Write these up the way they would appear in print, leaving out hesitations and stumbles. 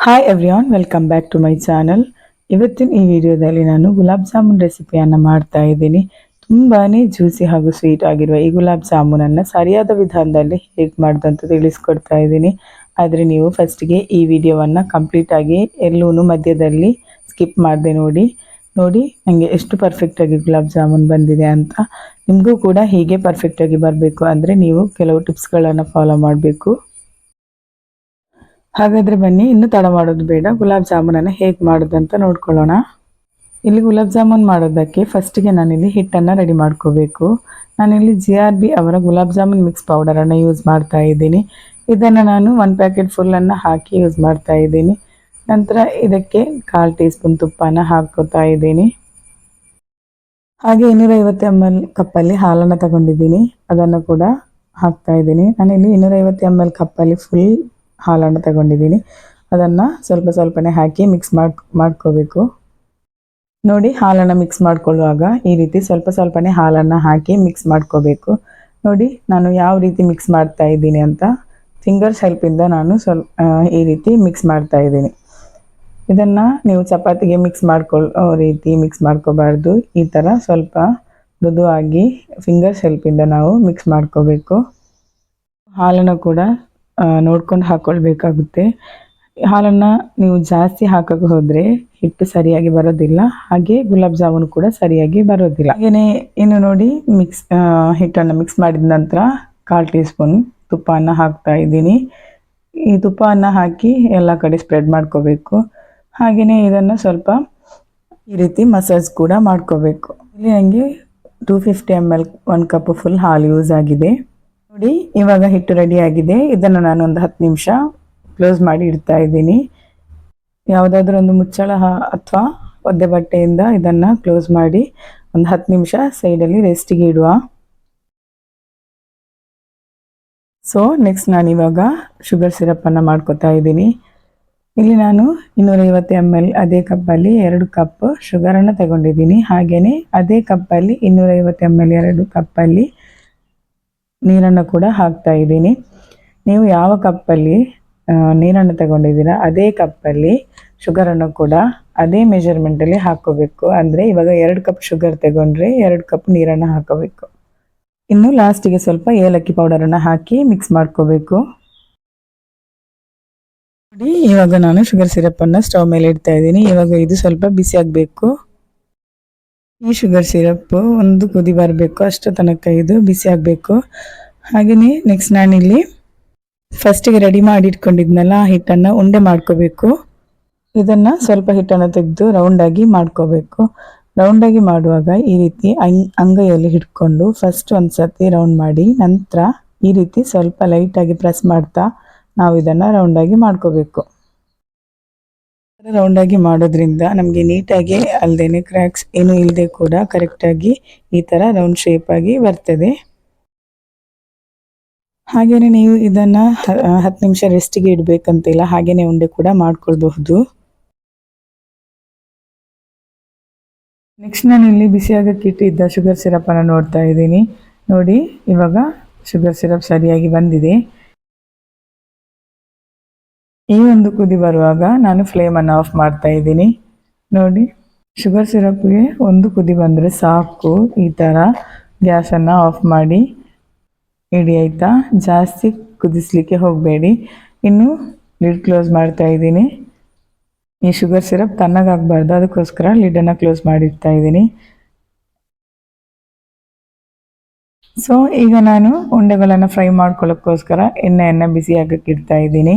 Hi everyone, welcome back to my channel. ಇವತ್ತಿನ ಈ ವಿಡಿಯೋದಲ್ಲಿ ನಾನು ಗುಲಾಬ್ ಜಾಮೂನ್ ರೆಸಿಪಿಯನ್ನು ಮಾಡ್ತಾ ಇದ್ದೀನಿ. ತುಂಬಾ ಜ್ಯೂಸಿ ಹಾಗೂ ಸ್ವೀಟ್ ಆಗಿರುವ ಈ ಗುಲಾಬ್ ಜಾಮೂನನ್ನು ಸರಿಯಾದ ವಿಧಾನದಲ್ಲಿ ಹೇಗೆ ಮಾಡೋದಂತ ತಿಳಿಸ್ಕೊಡ್ತಾ ಇದ್ದೀನಿ. ಆದರೆ ನೀವು ಫಸ್ಟಿಗೆ ಈ ವಿಡಿಯೋವನ್ನು ಕಂಪ್ಲೀಟಾಗಿ ಎಲ್ಲೂ ಮಧ್ಯದಲ್ಲಿ ಸ್ಕಿಪ್ ಮಾಡದೆ ನೋಡಿ ನನಗೆ ಎಷ್ಟು ಪರ್ಫೆಕ್ಟಾಗಿ ಗುಲಾಬ್ ಜಾಮೂನ್ ಬಂದಿದೆ ಅಂತ. ನಿಮಗೂ ಕೂಡ ಹೀಗೆ ಪರ್ಫೆಕ್ಟಾಗಿ ಬರಬೇಕು ಅಂದರೆ ನೀವು ಕೆಲವು ಟಿಪ್ಸ್ಗಳನ್ನು ಫಾಲೋ ಮಾಡಬೇಕು. ಹಾಗಾದರೆ ಬನ್ನಿ, ಇನ್ನು ತಡ ಮಾಡೋದು ಬೇಡ, ಗುಲಾಬ್ ಜಾಮೂನನ್ನು ಹೇಗೆ ಮಾಡೋದಂತ ನೋಡ್ಕೊಳ್ಳೋಣ. ಇಲ್ಲಿ ಗುಲಾಬ್ ಜಾಮೂನ್ ಮಾಡೋದಕ್ಕೆ ಫಸ್ಟಿಗೆ ನಾನಿಲ್ಲಿ ಹಿಟ್ಟನ್ನು ರೆಡಿ ಮಾಡ್ಕೋಬೇಕು. ನಾನಿಲ್ಲಿ GRB ಅವರ ಗುಲಾಬ್ ಜಾಮೂನ್ ಮಿಕ್ಸ್ ಪೌಡರನ್ನು ಯೂಸ್ ಮಾಡ್ತಾ ಇದ್ದೀನಿ. ಇದನ್ನು ನಾನು 1 ಪ್ಯಾಕೆಟ್ ಫುಲ್ಲನ್ನು ಹಾಕಿ ಯೂಸ್ ಮಾಡ್ತಾ ಇದ್ದೀನಿ. ನಂತರ ಇದಕ್ಕೆ 1/4 ಟೀ ಸ್ಪೂನ್ ತುಪ್ಪನ ಹಾಕ್ಕೋತಾ ಇದ್ದೀನಿ. ಹಾಗೆ 250 ml ಕಪ್ಪಲ್ಲಿ ಹಾಲನ್ನು ತಗೊಂಡಿದ್ದೀನಿ, ಅದನ್ನು ಕೂಡ ಹಾಕ್ತಾ ಇದ್ದೀನಿ. ನಾನಿಲ್ಲಿ 250 ml ಕಪ್ಪಲ್ಲಿ ಫುಲ್ ಹಾಲನ್ನು ತಗೊಂಡಿದ್ದೀನಿ. ಅದನ್ನು ಸ್ವಲ್ಪ ಸ್ವಲ್ಪನೇ ಹಾಕಿ ಮಿಕ್ಸ್ ಮಾಡ್ಕೋಬೇಕು. ನೋಡಿ, ಹಾಲನ್ನು ಮಿಕ್ಸ್ ಮಾಡ್ಕೊಳ್ಳುವಾಗ ಈ ರೀತಿ ಸ್ವಲ್ಪ ಸ್ವಲ್ಪನೇ ಹಾಲನ್ನು ಹಾಕಿ ಮಿಕ್ಸ್ ಮಾಡ್ಕೋಬೇಕು. ನೋಡಿ ನಾನು ಯಾವ ರೀತಿ ಮಿಕ್ಸ್ ಮಾಡ್ತಾ ಇದ್ದೀನಿ ಅಂತ. ಫಿಂಗರ್ಸ್ ಹೆಲ್ಪಿಂದ ನಾನು ಈ ರೀತಿ ಮಿಕ್ಸ್ ಮಾಡ್ತಾ ಇದ್ದೀನಿ. ಇದನ್ನು ನೀವು ಚಪಾತಿಗೆ ಮಿಕ್ಸ್ ಮಾಡ್ಕೊಳ್ಳೋ ರೀತಿ ಮಿಕ್ಸ್ ಮಾಡ್ಕೋಬಾರ್ದು. ಈ ಥರ ಸ್ವಲ್ಪ ಮೃದುವಾಗಿ ಫಿಂಗರ್ಸ್ ಹೆಲ್ಪಿಂದ ನಾವು ಮಿಕ್ಸ್ ಮಾಡ್ಕೋಬೇಕು. ಹಾಲನ್ನು ಕೂಡ ನೋಡ್ಕೊಂಡು ಹಾಕ್ಕೊಳ್ಬೇಕಾಗುತ್ತೆ. ಹಾಲನ್ನು ನೀವು ಜಾಸ್ತಿ ಹಾಕಕ್ಕೆ ಹೋದರೆ ಹಿಟ್ಟು ಸರಿಯಾಗಿ ಬರೋದಿಲ್ಲ, ಹಾಗೆ ಗುಲಾಬ್ ಜಾಮೂನು ಕೂಡ ಸರಿಯಾಗಿ ಬರೋದಿಲ್ಲ. ಹಾಗೆಯೇ ಇನ್ನು ನೋಡಿ, ಹಿಟ್ಟನ್ನು ಮಿಕ್ಸ್ ಮಾಡಿದ ನಂತರ 1/4 ಟೀ ಸ್ಪೂನ್ ತುಪ್ಪವನ್ನು ಹಾಕ್ತಾ ಇದ್ದೀನಿ. ಈ ತುಪ್ಪವನ್ನು ಹಾಕಿ ಎಲ್ಲ ಕಡೆ ಸ್ಪ್ರೆಡ್ ಮಾಡ್ಕೋಬೇಕು. ಹಾಗೆಯೇ ಇದನ್ನು ಸ್ವಲ್ಪ ಈ ರೀತಿ ಮಸಾಜ್ ಕೂಡ ಮಾಡ್ಕೋಬೇಕು. ಇಲ್ಲಿ ನನಗೆ 250 ml 1 ಕಪ್ ಫುಲ್ ಹಾಲು ಯೂಸ್ ಆಗಿದೆ. ನೋಡಿ, ಇವಾಗ ಹಿಟ್ಟು ರೆಡಿ ಆಗಿದೆ. ಇದನ್ನು ನಾನು ಒಂದು 10 ನಿಮಿಷ ಕ್ಲೋಸ್ ಮಾಡಿ ಇಡ್ತಾ ಇದ್ದೀನಿ. ಯಾವುದಾದ್ರೂ ಒಂದು ಮುಚ್ಚಳ ಅಥವಾ ಒದ್ದೆ ಬಟ್ಟೆಯಿಂದ ಇದನ್ನು ಕ್ಲೋಸ್ ಮಾಡಿ ಒಂದು 10 ನಿಮಿಷ ಸೈಡಲ್ಲಿ ರೆಸ್ಟಿಗೆ ಇಡುವ. ಸೊ ನೆಕ್ಸ್ಟ್ ನಾನಿವಾಗ ಶುಗರ್ ಸಿರಪ್ಪನ್ನು ಮಾಡ್ಕೊತಾ ಇದ್ದೀನಿ. ಇಲ್ಲಿ ನಾನು 250 ml ಅದೇ ಕಪ್ಪಲ್ಲಿ 2 ಕಪ್ ಶುಗರನ್ನು ತಗೊಂಡಿದ್ದೀನಿ. ಹಾಗೆಯೇ ಅದೇ ಕಪ್ಪಲ್ಲಿ 250 ml 2 ಕಪ್ಪಲ್ಲಿ ನೀರನ್ನು ಕೂಡ ಹಾಕ್ತಾ ಇದ್ದೀನಿ. ನೀವು ಯಾವ ಕಪ್ಪಲ್ಲಿ ನೀರನ್ನು ತಗೊಂಡಿದ್ದೀರಾ ಅದೇ ಕಪ್ಪಲ್ಲಿ ಶುಗರನ್ನು ಕೂಡ ಅದೇ ಮೆಜರ್ಮೆಂಟಲ್ಲಿ ಹಾಕ್ಕೋಬೇಕು. ಅಂದರೆ ಇವಾಗ 2 ಕಪ್ ಶುಗರ್ ತಗೊಂಡ್ರೆ 2 ಕಪ್ ನೀರನ್ನು ಹಾಕೋಬೇಕು. ಇನ್ನು ಲಾಸ್ಟಿಗೆ ಸ್ವಲ್ಪ ಏಲಕ್ಕಿ ಪೌಡರನ್ನು ಹಾಕಿ ಮಿಕ್ಸ್ ಮಾಡ್ಕೋಬೇಕು. ನೋಡಿ, ಇವಾಗ ನಾನು ಶುಗರ್ ಸಿರಪ್ಪನ್ನು ಸ್ಟವ್ ಮೇಲೆ ಇಡ್ತಾ ಇದ್ದೀನಿ. ಇವಾಗ ಇದು ಸ್ವಲ್ಪ ಬಿಸಿ ಆಗಬೇಕು. ಈ ಶುಗರ್ ಸಿರಪ್ಪು ಒಂದು ಕುದಿ ಬರಬೇಕು, ಅಷ್ಟು ತನಕ ಇದು ಬಿಸಿ ಆಗಬೇಕು. ಹಾಗೆಯೇ ನೆಕ್ಸ್ಟ್ ನಾನಿಲ್ಲಿ ಫಸ್ಟಿಗೆ ರೆಡಿ ಮಾಡಿ ಇಟ್ಕೊಂಡಿದ್ನಲ್ಲ ಆ ಹಿಟ್ಟನ್ನು ಉಂಡೆ ಮಾಡ್ಕೋಬೇಕು. ಇದನ್ನು ಸ್ವಲ್ಪ ಹಿಟ್ಟನ್ನು ತೆಗೆದು ರೌಂಡಾಗಿ ಮಾಡ್ಕೋಬೇಕು. ರೌಂಡಾಗಿ ಮಾಡುವಾಗ ಈ ರೀತಿ ಅಂಗೈಯಲ್ಲಿ ಹಿಡ್ಕೊಂಡು ಫಸ್ಟ್ ಒಂದು ಸರ್ತಿ ರೌಂಡ್ ಮಾಡಿ, ನಂತರ ಈ ರೀತಿ ಸ್ವಲ್ಪ ಲೈಟಾಗಿ ಪ್ರೆಸ್ ಮಾಡ್ತಾ ನಾವು ಇದನ್ನು ರೌಂಡಾಗಿ ಮಾಡ್ಕೋಬೇಕು. ರೌಂಡಾಗಿ ಮಾಡೋದ್ರಿಂದ ನಮಗೆ ನೀಟಾಗಿ ಅಲ್ಲದೆ ಕ್ರ್ಯಾಕ್ಸ್ ಏನೂ ಇಲ್ಲದೆ ಕೂಡ ಕರೆಕ್ಟಾಗಿ ಈ ಥರ ರೌಂಡ್ ಶೇಪಾಗಿ ಬರ್ತದೆ. ಹಾಗೆಯೇ ನೀವು ಇದನ್ನು 10 ನಿಮಿಷ ರೆಸ್ಟಿಗೆ ಇಡಬೇಕಂತಿಲ್ಲ, ಹಾಗೆಯೇ ಉಂಡೆ ಕೂಡ ಮಾಡ್ಕೊಳ್ಬಹುದು. ನೆಕ್ಸ್ಟ್ ನಾನಿಲ್ಲಿ ಬಿಸಿಯಾಗಕ್ಕೆ ಇಟ್ಟಿದ್ದ ಶುಗರ್ ಸಿರಪ್ಪನ್ನು ನೋಡ್ತಾ ಇದ್ದೀನಿ. ನೋಡಿ, ಇವಾಗ ಶುಗರ್ ಸಿರಪ್ ಸರಿಯಾಗಿ ಬಂದಿದೆ. ಈ ಒಂದು ಕುದಿ ಬರುವಾಗ ನಾನು ಫ್ಲೇಮನ್ನು ಆಫ್ ಮಾಡ್ತಾ ಇದ್ದೀನಿ. ನೋಡಿ, ಶುಗರ್ ಸಿರಪ್ಗೆ ಒಂದು ಕುದಿ ಬಂದರೆ ಸಾಕು. ಈ ಥರ ಗ್ಯಾಸನ್ನು ಆಫ್ ಮಾಡಿ ಇಡಿ, ಆಯಿತಾ? ಜಾಸ್ತಿ ಕುದಿಸ್ಲಿಕ್ಕೆ ಹೋಗಬೇಡಿ. ಇನ್ನು ಲಿಡ್ ಕ್ಲೋಸ್ ಮಾಡ್ತಾ ಇದ್ದೀನಿ. ಈ ಶುಗರ್ ಸಿರಪ್ ತಣ್ಣಗಾಗಬಾರ್ದು, ಅದಕ್ಕೋಸ್ಕರ ಲಿಡನ್ನು ಕ್ಲೋಸ್ ಮಾಡಿಡ್ತಾ ಇದ್ದೀನಿ. ಸೊ ಈಗ ನಾನು ಉಂಡೆಗಳನ್ನು ಫ್ರೈ ಮಾಡ್ಕೊಳ್ಳೋಕ್ಕೋಸ್ಕರ ಎಣ್ಣೆಯನ್ನು ಬಿಸಿ ಆಗಕ್ಕೆ ಇಡ್ತಾ ಇದ್ದೀನಿ.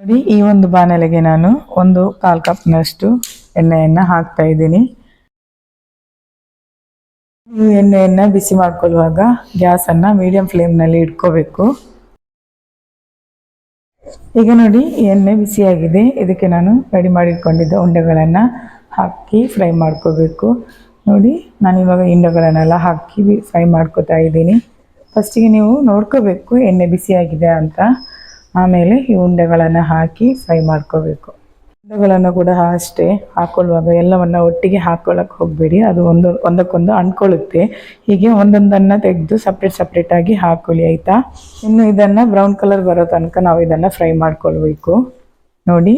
ನೋಡಿ, ಈ ಒಂದು ಬಾಣಲೆಗೆ ನಾನು 1/4 ಕಪ್ನಷ್ಟು ಎಣ್ಣೆಯನ್ನು ಹಾಕ್ತಾ ಇದ್ದೀನಿ. ಈ ಎಣ್ಣೆಯನ್ನು ಬಿಸಿ ಮಾಡ್ಕೊಳ್ಳುವಾಗ ಗ್ಯಾಸನ್ನು ಮೀಡಿಯಂ ಫ್ಲೇಮ್ನಲ್ಲಿ ಇಟ್ಕೋಬೇಕು. ಈಗ ನೋಡಿ, ಎಣ್ಣೆ ಬಿಸಿಯಾಗಿದೆ. ಇದಕ್ಕೆ ನಾನು ರೆಡಿ ಮಾಡಿಟ್ಕೊಂಡಿದ್ದ ಉಂಡೆಗಳನ್ನು ಹಾಕಿ ಫ್ರೈ ಮಾಡ್ಕೋಬೇಕು. ನೋಡಿ, ನಾನಿವಾಗ ಉಂಡೆಗಳನ್ನೆಲ್ಲ ಹಾಕಿ ಫ್ರೈ ಮಾಡ್ಕೋತಾ ಇದ್ದೀನಿ. ಫಸ್ಟಿಗೆ ನೀವು ನೋಡ್ಕೋಬೇಕು ಎಣ್ಣೆ ಬಿಸಿಯಾಗಿದೆ ಅಂತ, ಆಮೇಲೆ ಈ ಉಂಡೆಗಳನ್ನು ಹಾಕಿ ಫ್ರೈ ಮಾಡ್ಕೋಬೇಕು. ಉಂಡೆಗಳನ್ನು ಕೂಡ ಅಷ್ಟೇ ಹಾಕೊಳ್ಳುವಾಗ ಎಲ್ಲವನ್ನು ಒಟ್ಟಿಗೆ ಹಾಕೊಳ್ಳೋಕೆ ಹೋಗಬೇಡಿ, ಅದು ಒಂದಕ್ಕೊಂದು ಅಂಟ್ಕೊಳ್ಳುತ್ತೆ. ಹೀಗೆ ಒಂದೊಂದನ್ನು ತೆಗೆದು ಸಪ್ರೇಟಾಗಿ ಹಾಕೊಳ್ಳಿ, ಆಯಿತಾ. ಇನ್ನು ಇದನ್ನು ಬ್ರೌನ್ ಕಲರ್ ಬರೋ ತನಕ ನಾವು ಇದನ್ನು ಫ್ರೈ ಮಾಡ್ಕೊಳ್ಬೇಕು. ನೋಡಿ,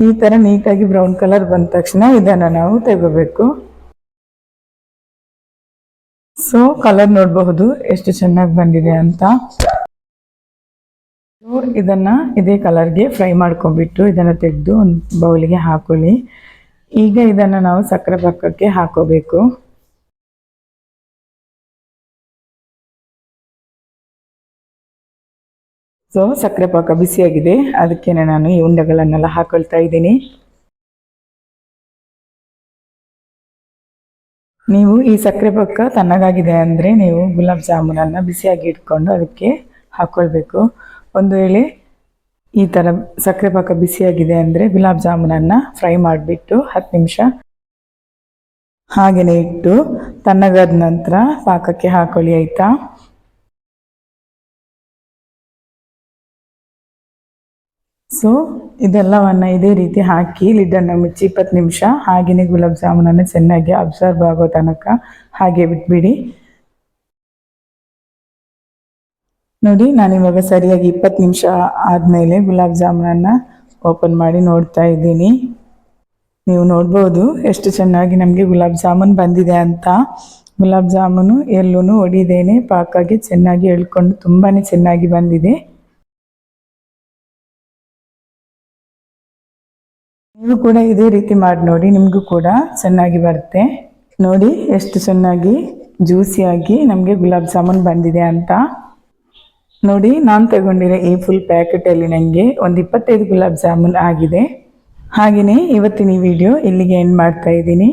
ಈ ಥರ ನೀಟಾಗಿ ಬ್ರೌನ್ ಕಲರ್ ಬಂದ ತಕ್ಷಣ ಇದನ್ನು ನಾವು ತೆಗೋಬೇಕು. ಸೊ ಕಲರ್ ನೋಡಬಹುದು ಎಷ್ಟು ಚೆನ್ನಾಗಿ ಬಂದಿದೆ ಅಂತ. ಇದನ್ನು ಇದೇ ಕಲರ್ಗೆ ಫ್ರೈ ಮಾಡ್ಕೊಂಡ್ಬಿಟ್ಟು ಇದನ್ನು ತೆಗೆದು ಒಂದು ಬೌಲಿಗೆ ಹಾಕೊಳ್ಳಿ. ಈಗ ಇದನ್ನು ನಾವು ಸಕ್ಕರೆ ಪಾಕಕ್ಕೆ ಹಾಕೋಬೇಕು. ಸೊ ಸಕ್ಕರೆ ಪಾಕ ಬಿಸಿಯಾಗಿದೆ, ಅದಕ್ಕೇನೆ ನಾನು ಈ ಉಂಡೆಗಳನ್ನೆಲ್ಲ ಹಾಕೊಳ್ತಾ ಇದ್ದೀನಿ. ನೀವು ಈ ಸಕ್ಕರೆ ಪಾಕ ತಣ್ಣಗಾಗಿದೆ ಅಂದರೆ ನೀವು ಗುಲಾಬ್ ಜಾಮೂನನ್ನು ಬಿಸಿಯಾಗಿ ಇಟ್ಕೊಂಡು ಅದಕ್ಕೆ ಹಾಕ್ಕೊಳ್ಬೇಕು. ಒಂದು ವೇಳೆ ಈ ಥರ ಸಕ್ಕರೆ ಪಾಕ ಬಿಸಿಯಾಗಿದೆ ಅಂದರೆ ಗುಲಾಬ್ ಜಾಮೂನನ್ನು ಫ್ರೈ ಮಾಡಿಬಿಟ್ಟು 10 ನಿಮಿಷ ಹಾಗೆಯೇ ಇಟ್ಟು ತಣ್ಣಗಾದ ನಂತರ ಪಾಕಕ್ಕೆ ಹಾಕೊಳ್ಳಿ, ಆಯಿತಾ. ಸೊ ಇದೆಲ್ಲವನ್ನು ಇದೇ ರೀತಿ ಹಾಕಿ ಲಿಡ್ಡನ್ನು ಮುಚ್ಚಿ 20 ನಿಮಿಷ ಹಾಗೆಯೇ ಗುಲಾಬ್ ಜಾಮೂನನ್ನು ಚೆನ್ನಾಗಿ ಅಬ್ಸರ್ವ್ ಆಗೋ ತನಕ ಹಾಗೆ ಬಿಟ್ಬಿಡಿ. ನೋಡಿ, ನಾನಿವಾಗ ಸರಿಯಾಗಿ 20 ನಿಮಿಷ ಆದಮೇಲೆ ಗುಲಾಬ್ ಜಾಮೂನನ್ನು ಓಪನ್ ಮಾಡಿ ನೋಡ್ತಾ ಇದ್ದೀನಿ. ನೀವು ನೋಡ್ಬೋದು ಎಷ್ಟು ಚೆನ್ನಾಗಿ ನಮಗೆ ಗುಲಾಬ್ ಜಾಮೂನ್ ಬಂದಿದೆ ಅಂತ. ಗುಲಾಬ್ ಜಾಮೂನು ಎಲ್ಲೂ ಒಡಿದೇನೆ ಪಾಕಾಗಿ ಚೆನ್ನಾಗಿ ಎಳ್ಕೊಂಡು ತುಂಬಾ ಚೆನ್ನಾಗಿ ಬಂದಿದೆ. ನೀವು ಕೂಡ ಇದೇ ರೀತಿ ಮಾಡಿ ನೋಡಿ, ನಿಮಗೂ ಕೂಡ ಚೆನ್ನಾಗಿ ಬರುತ್ತೆ. ನೋಡಿ ಎಷ್ಟು ಚೆನ್ನಾಗಿ ಜ್ಯೂಸಿಯಾಗಿ ನಮಗೆ ಗುಲಾಬ್ ಜಾಮೂನ್ ಬಂದಿದೆ ಅಂತ. ನೋಡಿ, ನಾನು ತಗೊಂಡಿರೋ ಈ ಫುಲ್ ಪ್ಯಾಕೆಟಲ್ಲಿ ನನಗೆ ಒಂದು 25 ಗುಲಾಬ್ ಜಾಮೂನ್ ಆಗಿದೆ. ಹಾಗೆಯೇ ಇವತ್ತಿನ ಈ ವಿಡಿಯೋ ಇಲ್ಲಿಗೆ ಎಂಡ್ ಮಾಡ್ತಾ ಇದ್ದೀನಿ.